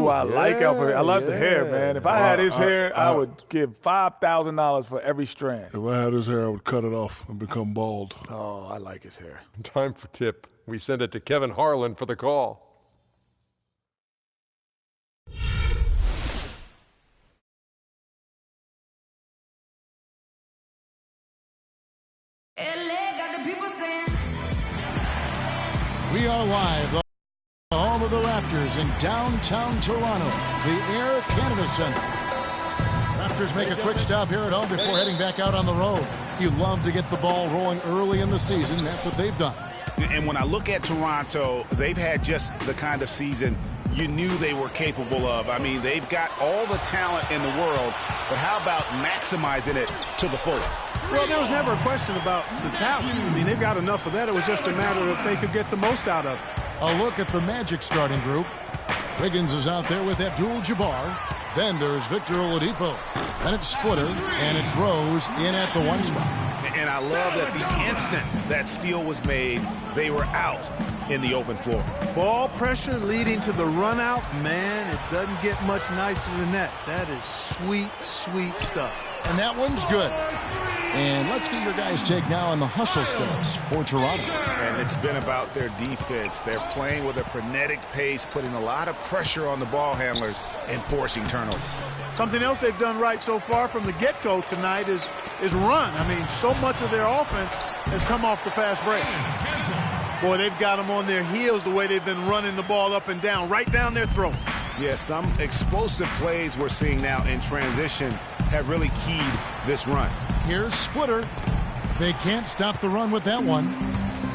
do I like Alfred? I love the hair, man. If I had his hair, I would give $5,000 for every strand. If I had his hair, I would cut it off and become bald. Oh, I like his hair. Time for tip. We send it to Kevin Harlan for the call. We are live, the home of the Raptors in downtown Toronto, the Air Canada Centre. Raptors make a quick stop here at home before heading back out on the road. You love to get the ball rolling early in the season. That's what they've done. And when I look at Toronto, they've had just the kind of season you knew they were capable of. I mean, they've got all the talent in the world, but how about maximizing it to the fullest? Well, there was never a question about the talent. I mean, they've got enough of that. It was just a matter of if they could get the most out of it. A look at the Magic starting group. Wiggins is out there with Abdul-Jabbar. Then there's Victor Oladipo. Then it's Splitter, and it's Rose in at the one spot. And I love that the instant that steal was made, they were out in the open floor. Ball pressure leading to the run out. Man, it doesn't get much nicer than that. That is sweet, sweet stuff. And that one's good. And let's get your guys' take now on the hustle stats for Toronto. And it's been about their defense. They're playing with a frenetic pace, putting a lot of pressure on the ball handlers and forcing turnovers. Something else they've done right so far from the get-go tonight is run. I mean, so much of their offense has come off the fast break. Boy, they've got them on their heels the way they've been running the ball up and down, right down their throat. Yeah, some explosive plays we're seeing now in transition have really keyed this run. Here's Splitter. They can't stop the run with that one.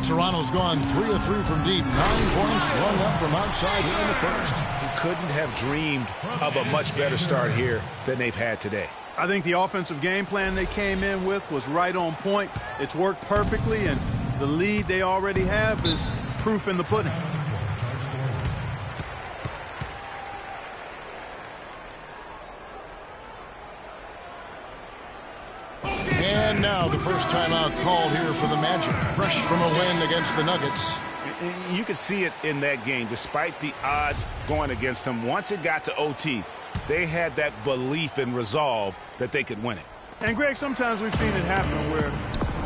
Toronto's gone 3 of 3 from deep. 9 points run up from outside here in the first. You couldn't have dreamed of a much better start here than they've had today. I think the offensive game plan they came in with was right on point. It's worked perfectly, and the lead they already have is proof in the pudding. And now the first timeout called here for the Magic, fresh from a win against the Nuggets. You could see it in that game, despite the odds going against them. Once it got to OT, they had that belief and resolve that they could win it. And, Greg, sometimes we've seen it happen where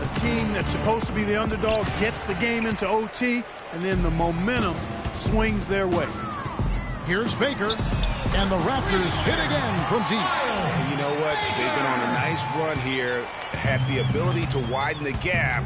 a team that's supposed to be the underdog gets the game into OT, and then the momentum swings their way. Here's Baker, and the Raptors hit again from deep. And you know what? They've been on a nice run here, had the ability to widen the gap.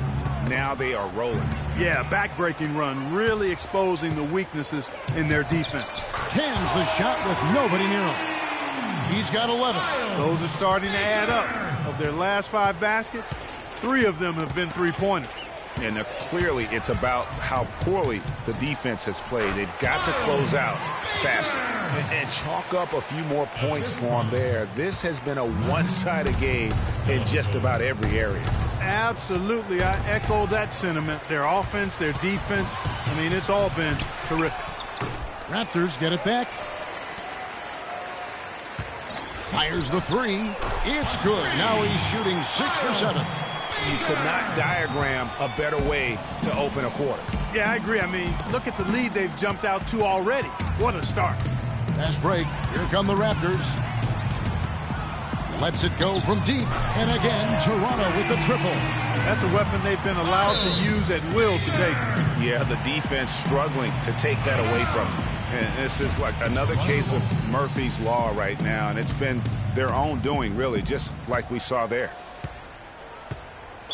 Now they are rolling. Yeah, back-breaking run, really exposing the weaknesses in their defense. Cans the shot with nobody near him. He's got 11. Those are starting to add up. Of their last 5 baskets, 3 of them have been three-pointers. And clearly it's about how poorly the defense has played. They've got to close out faster and chalk up a few more points for them there. This has been a one-sided game in just about every area. Absolutely. I echo that sentiment. Their offense, their defense, I mean, it's all been terrific. Raptors get it back. Fires the 3. It's good. Now he's shooting 6 for 7. You could not diagram a better way to open a quarter. Yeah, I agree. I mean, look at the lead they've jumped out to already. What a start. Fast break. Here come the Raptors. Lets it go from deep. And again, Toronto with the triple. That's a weapon they've been allowed to use at will today. Yeah, the defense struggling to take that away from them. And this is like another case of Murphy's Law right now. And it's been their own doing, really, just like we saw there.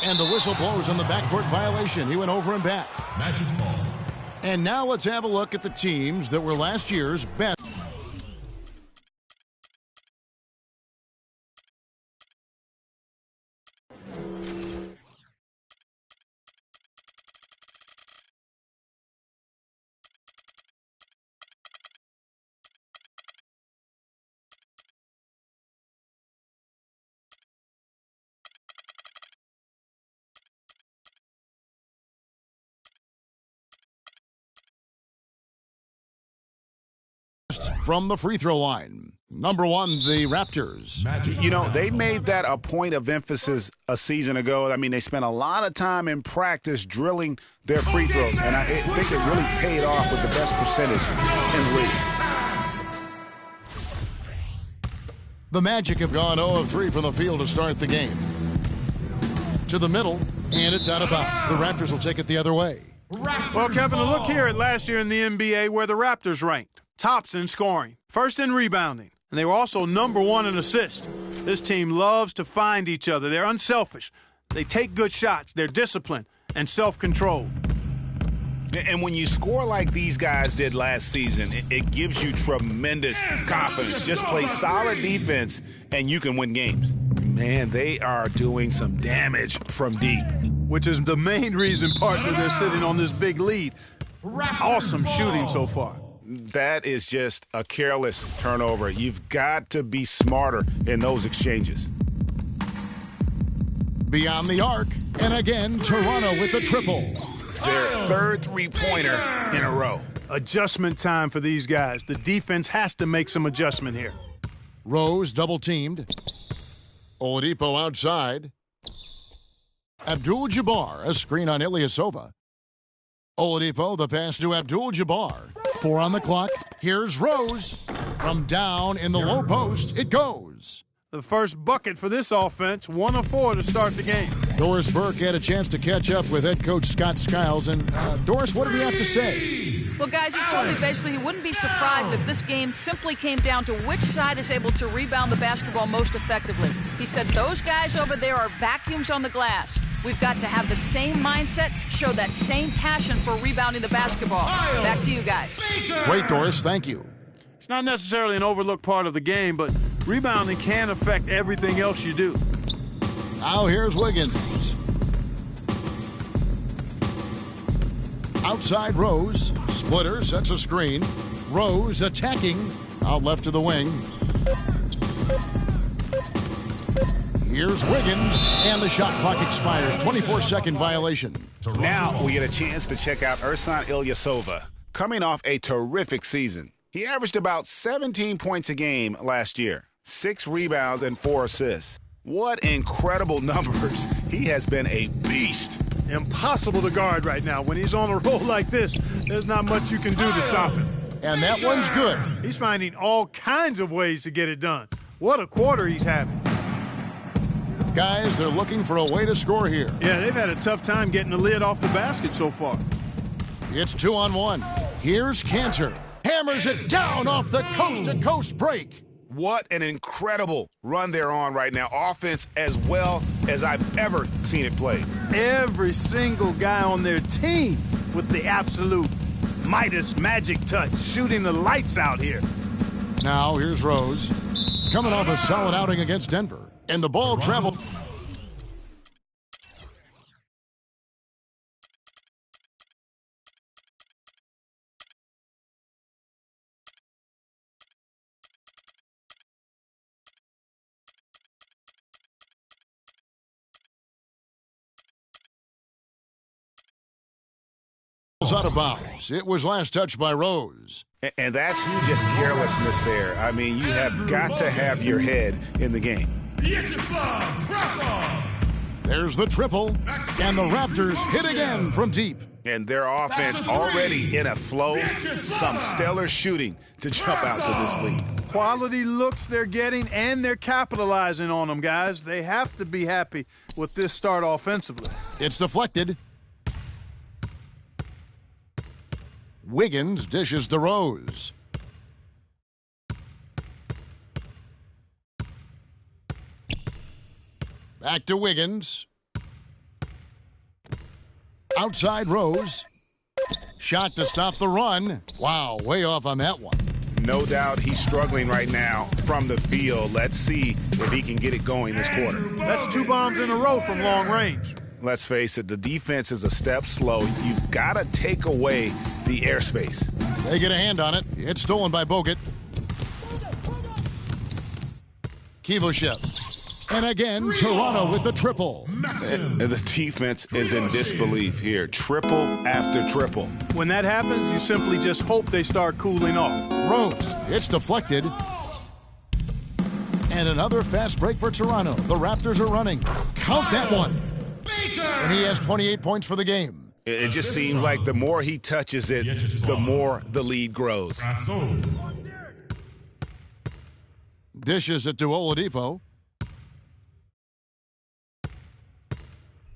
And the whistle blows on the backcourt violation. He went over and back. And now let's have a look at the teams that were last year's best. From the free throw line. Number 1, the Raptors. You know, they made that a point of emphasis a season ago. I mean, they spent a lot of time in practice drilling their free throws, and I think it really paid off with the best percentage in the league. The Magic have gone 0 of 3 from the field to start the game. To the middle, and it's out of bounds. The Raptors will take it the other way. Well, Kevin, a look here at last year in the NBA where the Raptors ranked. Tops in scoring, first in rebounding, and they were also #1 in assists. This team loves to find each other. They're unselfish. They take good shots. They're disciplined and self-controlled. And when you score like these guys did last season, it gives you tremendous confidence. Just play solid defense, and you can win games. Man, they are doing some damage from deep. Which is the main reason, partner, they're sitting on this big lead. Awesome shooting so far. That is just a careless turnover. You've got to be smarter in those exchanges. Beyond the arc, and again, Toronto with the triple. Their third three-pointer in a row. Adjustment time for these guys. The defense has to make some adjustment here. Rose double-teamed. Oladipo outside. Abdul-Jabbar, a screen on Ilyasova. Oladipo, the pass to Abdul-Jabbar. 4 on the clock. Here's Rose. From down in the low post, it goes. The first bucket for this offense, 1 of 4 to start the game. Doris Burke had a chance to catch up with head coach Scott Skiles. And, Doris, what did he have to say? Well, guys, he told me basically he wouldn't be surprised if this game simply came down to which side is able to rebound the basketball most effectively. He said those guys over there are vacuums on the glass. We've got to have the same mindset, show that same passion for rebounding the basketball. Back to you guys. Great, Doris. Thank you. It's not necessarily an overlooked part of the game, but rebounding can affect everything else you do. Now here's Wiggins. Outside Rose. Splitter sets a screen. Rose attacking. Out left to the wing. Here's Wiggins. And the shot clock expires. 24-second violation. Now we get a chance to check out Ersan Ilyasova, coming off a terrific season. He averaged about 17 points a game last year, 6 rebounds and 4 assists. What incredible numbers. He has been a beast. Impossible to guard right now. When he's on a roll like this, there's not much you can do to stop him. And that one's good. He's finding all kinds of ways to get it done. What a quarter he's having. Guys, they're looking for a way to score here. Yeah, they've had a tough time getting the lid off the basket so far. It's 2-on-1. Here's Cantor. Hammers it down off the coast-to-coast break. What an incredible run they're on right now. Offense as well as I've ever seen it played. Every single guy on their team with the absolute Midas magic touch, shooting the lights out here. Now here's Rose. Coming off a solid outing against Denver. And the ball traveled. Out of bounds. It was last touched by Rose. And that's just carelessness there. I mean, you have got to have your head in the game. There's the triple, and the Raptors hit again from deep. And their offense already in a flow, some stellar shooting to jump out to this lead. Quality looks they're getting, and they're capitalizing on them, guys. They have to be happy with this start offensively. It's deflected. Wiggins dishes to Rose. Back to Wiggins. Outside Rose. Shot to stop the run. Wow, way off on that one. No doubt he's struggling right now from the field. Let's see if he can get it going this quarter. That's 2 bombs in a row from long range. Let's face it, the defense is a step slow. You've got to take away the airspace. They get a hand on it. It's stolen by Bogut. Kivoshev. And again, Toronto with the triple. And the defense is in disbelief here. Triple after triple. When that happens, you simply just hope they start cooling off. Rose. It's deflected. And another fast break for Toronto. The Raptors are running. Count that one. And he has 28 points for the game. It just seems like the more he touches it, the more the lead grows. Dishes it to Oladipo.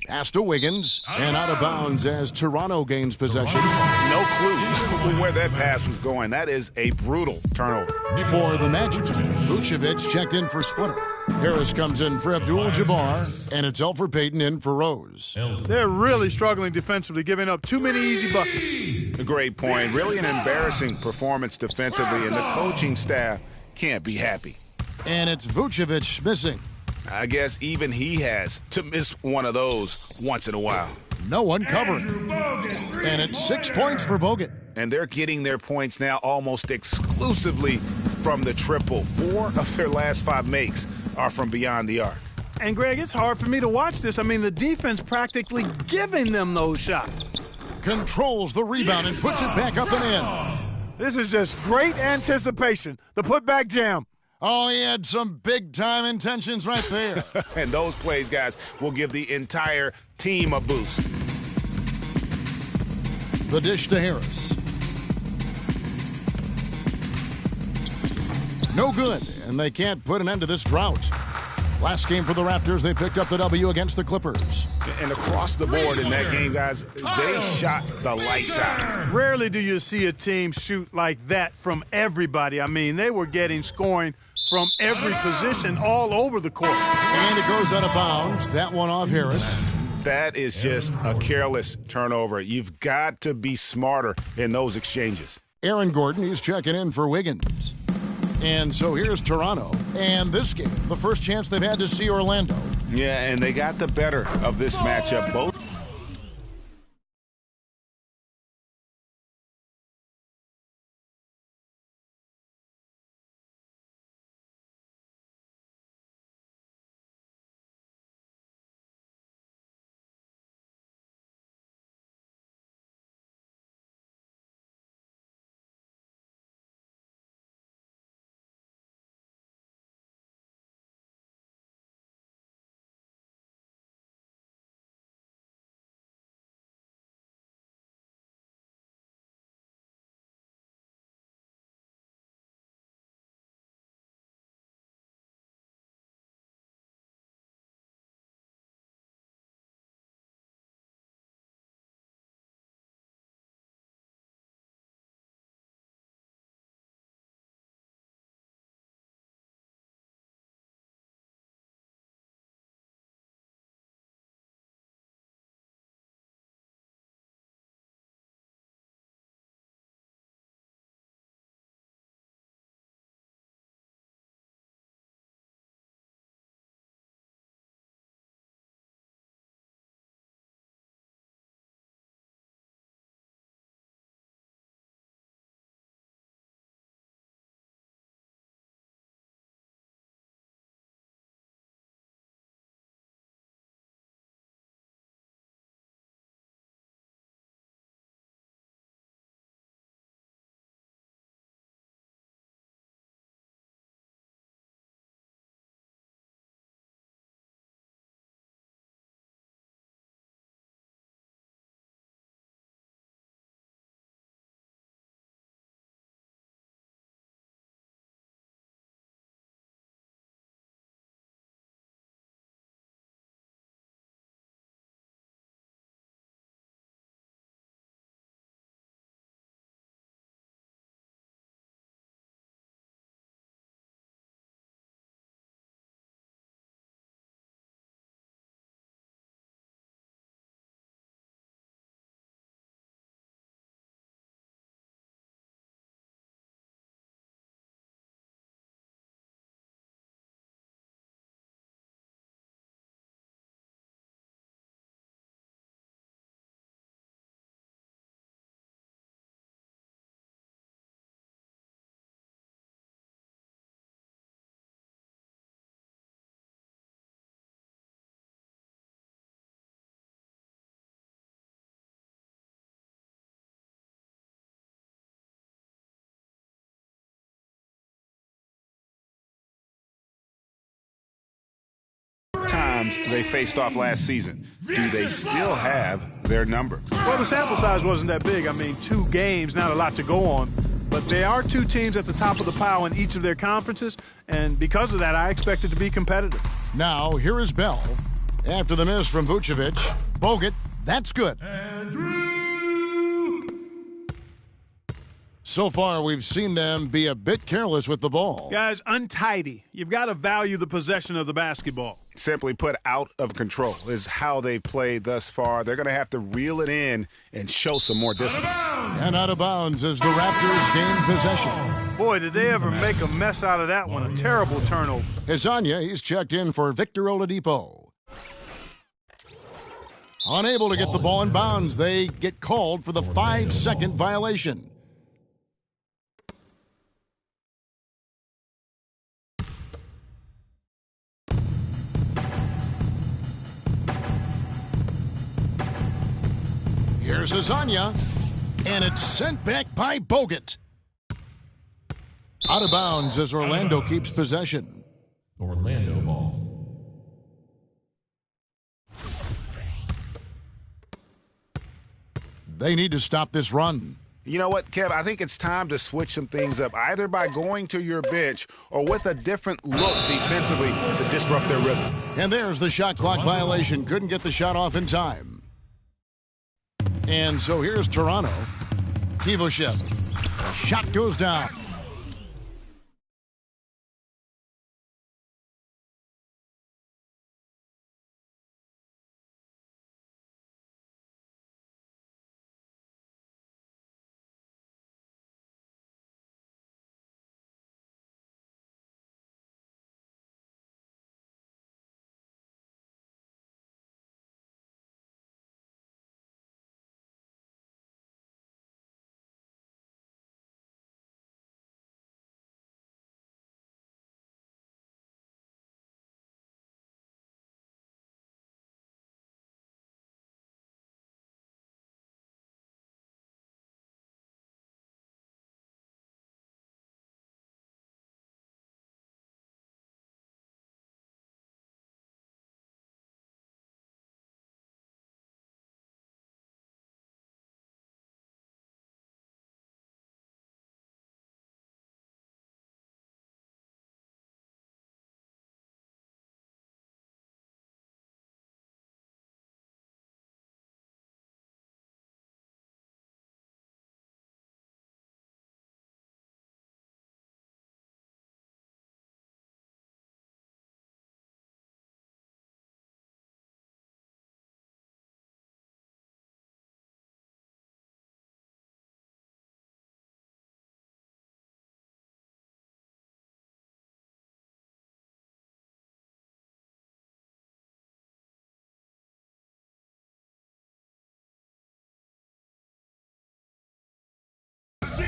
Pass to Wiggins, and out of bounds as Toronto gains possession. No clue where that pass was going. That is a brutal turnover. For the Magic, Vucevic checked in for Splitter. Harris comes in for Abdul-Jabbar, and it's Elfrid Payton in for Rose. They're really struggling defensively, giving up too many easy buckets. A great point. Really an embarrassing performance defensively, and the coaching staff can't be happy. And it's Vucevic missing. I guess even he has to miss one of those once in a while. No one covering. And it's 6 points for Bogut. And they're getting their points now almost exclusively from the triple. 4 of their last 5 makes are from beyond the arc. And, Greg, it's hard for me to watch this. I mean, the defense practically giving them those shots. Controls the rebound and puts it back up and in. This is just great anticipation. The putback jam. Oh, he had some big-time intentions right there. And those plays, guys, will give the entire team a boost. The dish to Harris. No good, and they can't put an end to this drought. Last game for the Raptors, they picked up the W against the Clippers. And across the board in that game, guys, they shot the lights out. Rarely do you see a team shoot like that from everybody. I mean, they were getting scoring from every position all over the court. And it goes out of bounds. That one off Harris. That is just a careless turnover. You've got to be smarter in those exchanges. Aaron Gordon, he's checking in for Wiggins. And so here's Toronto. And this game, the first chance they've had to see Orlando. Yeah, and they got the better of this matchup. Both. Times they faced off last season. Do they still have their number? Well, the sample size wasn't that big. I mean, 2 games, not a lot to go on. But they are two teams at the top of the pile in each of their conferences, and because of that, I expect it to be competitive. Now, here is Bell. After the miss from Vucevic, Bogut, that's good. So far, we've seen them be a bit careless with the ball. Guys, untidy. You've got to value the possession of the basketball. Simply put, out of control is how they've played thus far. They're going to have to reel it in and show some more discipline. And out of bounds as the Raptors gain possession. Boy, did they ever make a mess out of that one. A terrible turnover. Hezonja, he's checked in for Victor Oladipo. Unable to get the ball in bounds, they get called for the 5-second violation. Here's Hezonja, and it's sent back by Bogut. Out of bounds as Orlando keeps possession. Orlando ball. They need to stop this run. You know what, Kev? I think it's time to switch some things up, either by going to your bench or with a different look defensively to disrupt their rhythm. And there's the shot clock violation. Couldn't get the shot off in time. And so here's Toronto. Kivoshev. Shot goes down.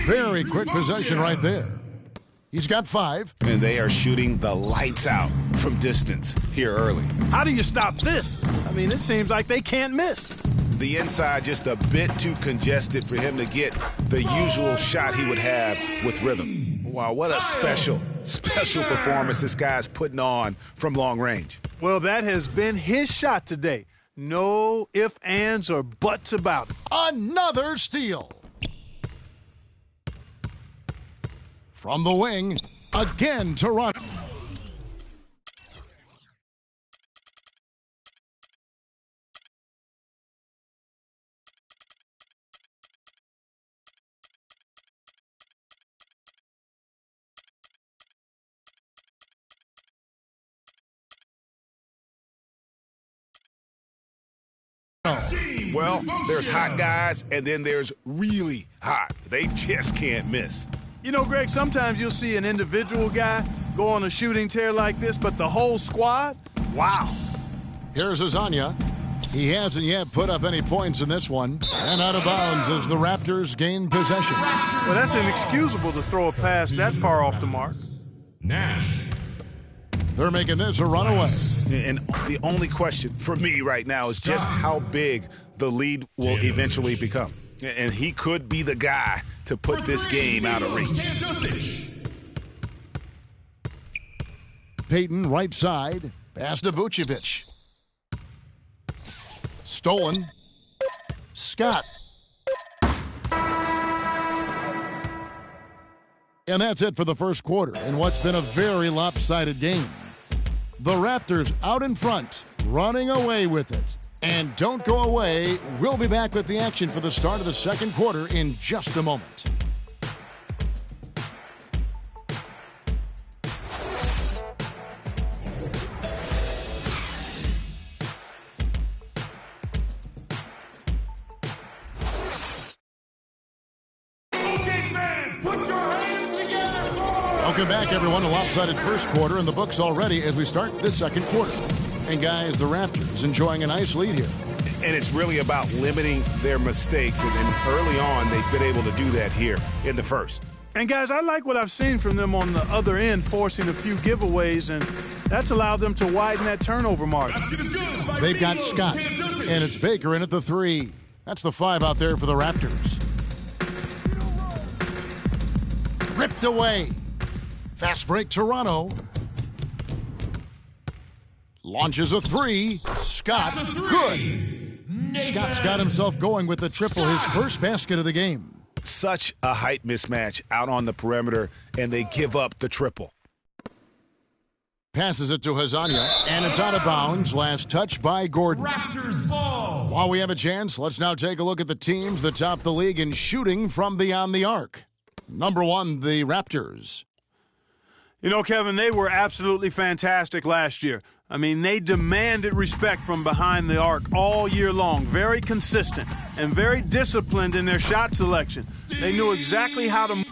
Very quick possession right there. He's got 5. And they are shooting the lights out from distance here early. How do you stop this? I mean, it seems like they can't miss. The inside just a bit too congested for him to get the usual shot he would have with rhythm. Wow, what a special performance this guy's putting on from long range. Well, that has been his shot today. No ifs, ands, or buts about it. Another steal. From the wing, again Toronto. Well, there's hot guys, and then there's really hot. They just can't miss. You know, Greg, sometimes you'll see an individual guy go on a shooting tear like this, but the whole squad, wow. Here's Hezonja. He hasn't yet put up any points in this one. And out of bounds as the Raptors gain possession. Well, that's inexcusable to throw a pass that far off the mark. Nash. They're making this a runaway. And the only question for me right now is just how big the lead will eventually become. And he could be the guy to put this game out of reach. Payton, right side. Pass to Vucevic. Stolen. Scott. And that's it for the first quarter in what's been a very lopsided game. The Raptors out in front, running away with it. And don't go away. We'll be back with the action for the start of the second quarter in just a moment. Welcome back, everyone, to lopsided first quarter in the books already as we start this second quarter. And, guys, the Raptors enjoying a nice lead here. And it's really about limiting their mistakes. And early on, they've been able to do that here in the first. And, guys, I like what I've seen from them on the other end, forcing a few giveaways, and that's allowed them to widen that turnover margin. They've got Scott, and it's Baker in at the 3. That's the 5 out there for the Raptors. Ripped away. Fast break, Toronto. Launches a 3. Scott, good. Scott's got himself going with the triple, his first basket of the game. Such a height mismatch out on the perimeter, and they give up the triple. Passes it to Hazanya, and it's out of bounds. Last touch by Gordon. Raptors ball. While we have a chance, let's now take a look at the teams that top the league in shooting from beyond the arc. Number 1, the Raptors. You know, Kevin, they were absolutely fantastic last year. I mean, they demanded respect from behind the arc all year long. Very consistent and very disciplined in their shot selection. They knew exactly how to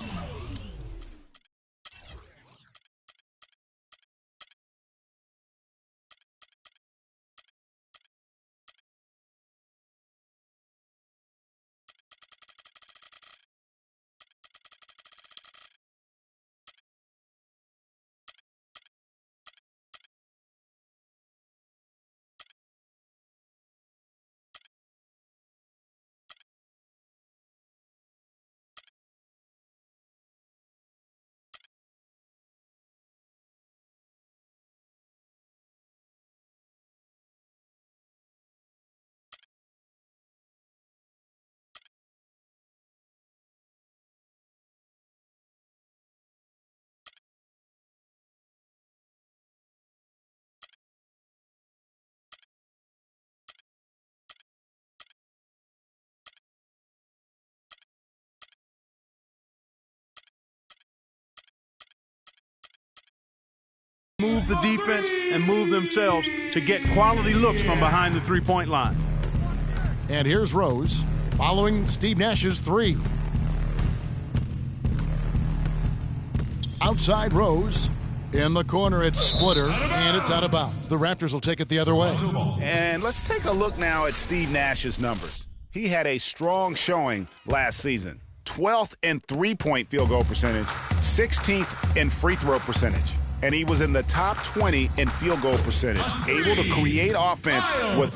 move the defense and move themselves to get quality looks from behind the three-point line. And here's Rose following Steve Nash's 3. Outside Rose. In the corner, it's Splitter, and it's out of bounds. The Raptors will take it the other way. And let's take a look now at Steve Nash's numbers. He had a strong showing last season. 12th in three-point field goal percentage, 16th in free throw percentage. And he was in the top 20 in field goal percentage, able to create offense with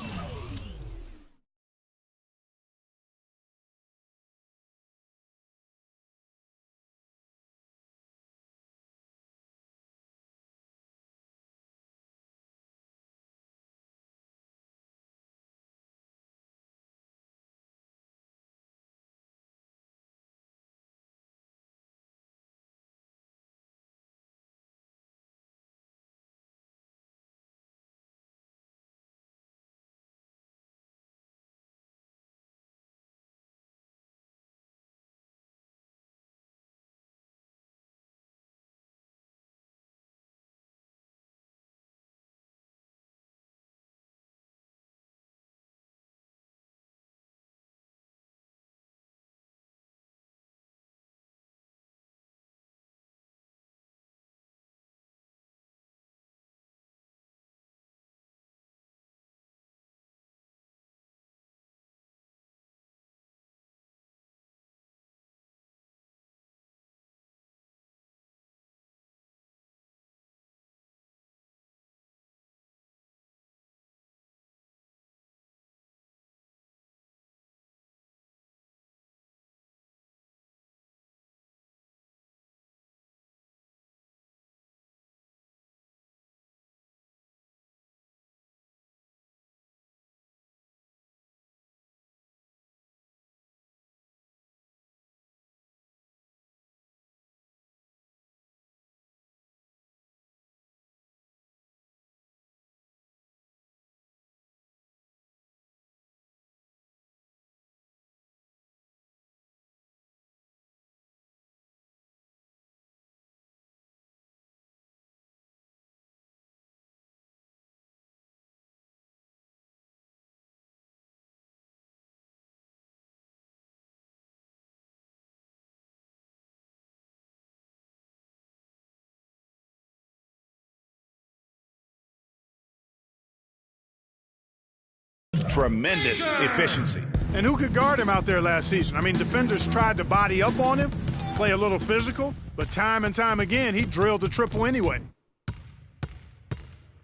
tremendous efficiency. And who could guard him out there last season? I mean, defenders tried to body up on him, play a little physical, but time and time again, he drilled the triple anyway.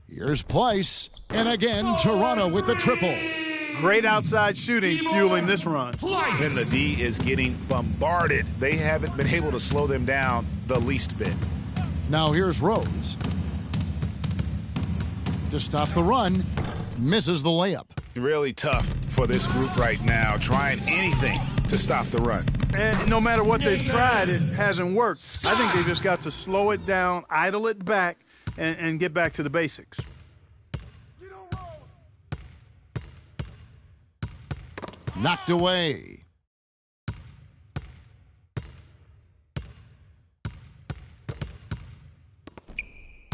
Here's Pleiss, and again, Toronto with the triple. Great outside shooting fueling this run. And the D is getting bombarded. They haven't been able to slow them down the least bit. Now here's Rose. To stop the run, misses the layup. Really tough for this group right now, trying anything to stop the run. And no matter what they've tried, it hasn't worked. I think they just got to slow it down, idle it back, and get back to the basics. Knocked away.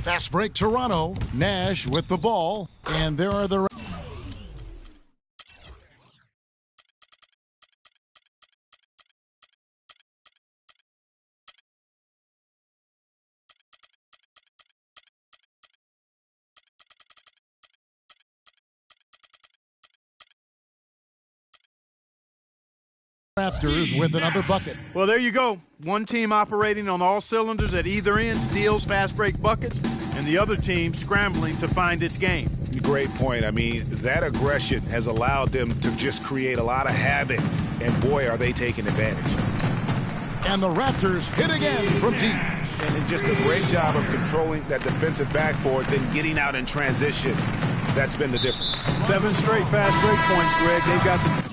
Fast break, Toronto. Nash with the ball, and there are the... Raptors with another bucket. Well, there you go. One team operating on all cylinders at either end, steals, fast break buckets, and the other team scrambling to find its game. Great point. I mean, that aggression has allowed them to just create a lot of havoc, and boy, are they taking advantage. And the Raptors hit again from deep. And just a great job of controlling that defensive backboard, then getting out in transition. That's been the difference. 7 straight fast break points, Greg. They've got the...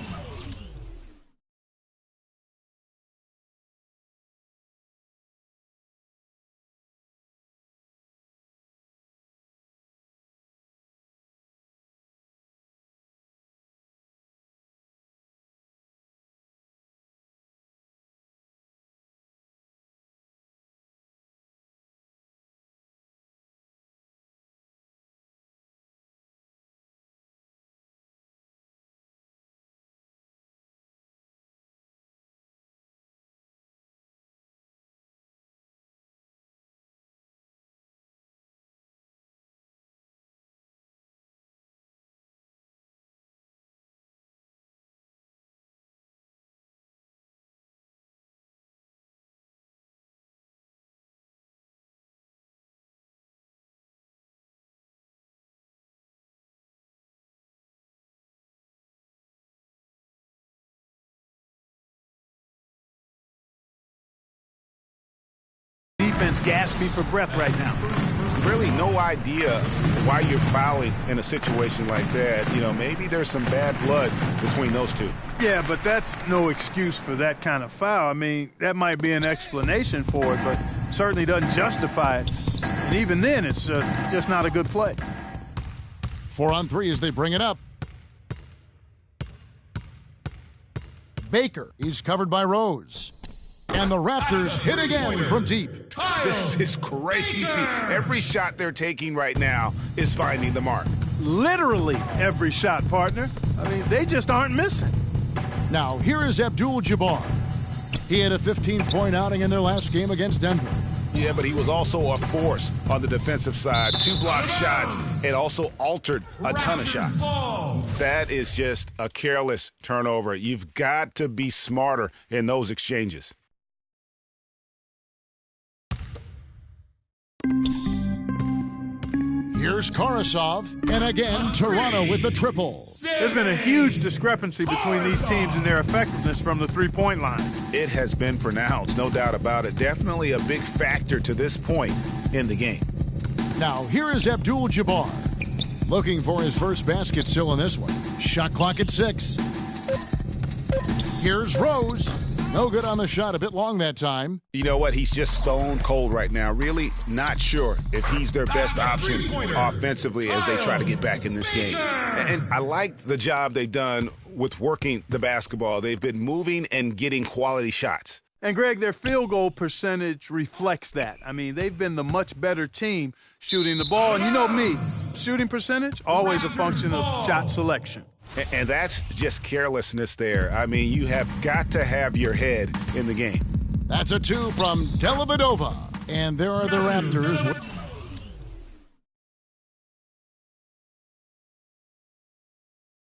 Defense gasping for breath right now. Really no idea why you're fouling in a situation like that. You know, maybe there's some bad blood between those two. Yeah, but that's no excuse for that kind of foul. I mean, that might be an explanation for it, but certainly doesn't justify it. And even then, it's just not a good play. 4-on-3 as they bring it up. Baker is covered by Rose. And the Raptors hit again from deep. This is crazy. Every shot they're taking right now is finding the mark. Literally every shot, partner. I mean, they just aren't missing. Now, here is Abdul-Jabbar. He had a 15-point outing in their last game against Denver. Yeah, but he was also a force on the defensive side. 2 block shots and also altered a ton of shots. That is just a careless turnover. You've got to be smarter in those exchanges. Here's Karasov, and again, Toronto with the triple. There's been a huge discrepancy between these teams and their effectiveness from the three-point line. It has been pronounced, no doubt about it. Definitely a big factor to this point in the game. Now, here is Abdul-Jabbar. Looking for his first basket still in this one. Shot clock at 6. Here's Rose. No good on the shot, a bit long that time. You know what? He's just stone cold right now. Really not sure if he's their best option offensively as they try to get back in this game. And I like the job they've done with working the basketball. They've been moving and getting quality shots. And, Greg, their field goal percentage reflects that. I mean, they've been the much better team shooting the ball. And you know me, shooting percentage, always a function of shot selection. And that's just carelessness there. I mean, you have got to have your head in the game. That's a 2 from Dellavedova. And there are the Raptors.